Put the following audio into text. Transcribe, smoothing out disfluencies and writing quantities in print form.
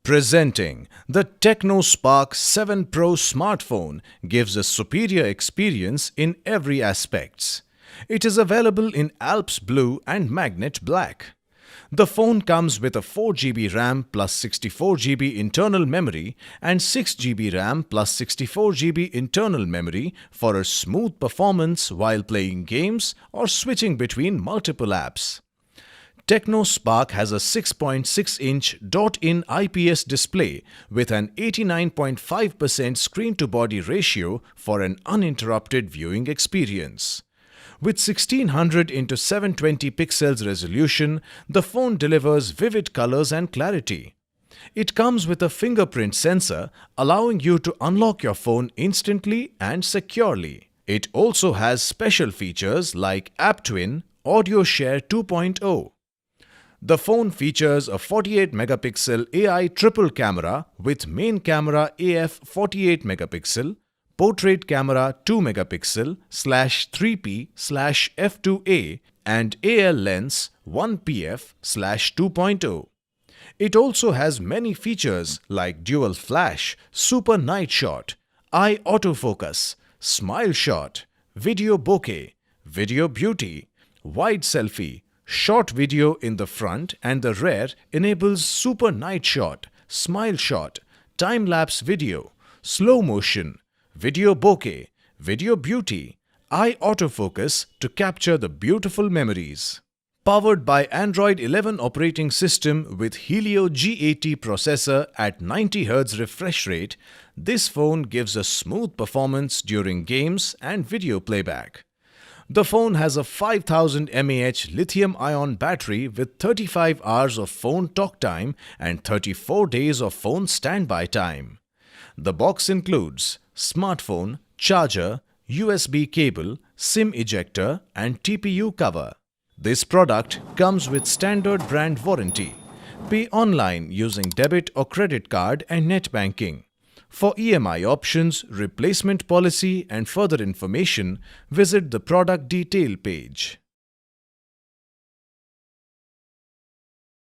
Presenting the Tecno Spark 7 Pro smartphone gives a superior experience in every aspects. It is available in Alps Blue and Magnet Black. The phone comes with a 4GB RAM plus 64GB internal memory and 6GB RAM plus 64GB internal memory for a smooth performance while playing games or switching between multiple apps. Tecno Spark has a 6.6-inch Dot-in IPS display with an 89.5% screen-to-body ratio for an uninterrupted viewing experience. With 1600 x 720 pixels resolution, the phone delivers vivid colors and clarity. It comes with a fingerprint sensor, allowing you to unlock your phone instantly and securely. It also has special features like App Twin, Audio Share 2.0. The phone features a 48-megapixel AI triple camera with main camera AF 48-megapixel, portrait camera 2-megapixel /3p/f2a and AL lens 1pf/2.0. It also has many features like dual flash, super night shot, eye autofocus, smile shot, video bokeh, video beauty, wide selfie, short video in the front and the rear enables super night shot, smile shot, time-lapse video, slow motion, video bokeh, video beauty, eye autofocus to capture the beautiful memories. Powered by Android 11 operating system with Helio G80 processor at 90Hz refresh rate, this phone gives a smooth performance during games and video playback. The phone has a 5000 mAh lithium-ion battery with 35 hours of phone talk time and 34 days of phone standby time. The box includes smartphone, charger, USB cable, SIM ejector and TPU cover. This product comes with standard brand warranty. Pay online using debit or credit card and net banking. For EMI options, replacement policy and further information, visit the product detail page.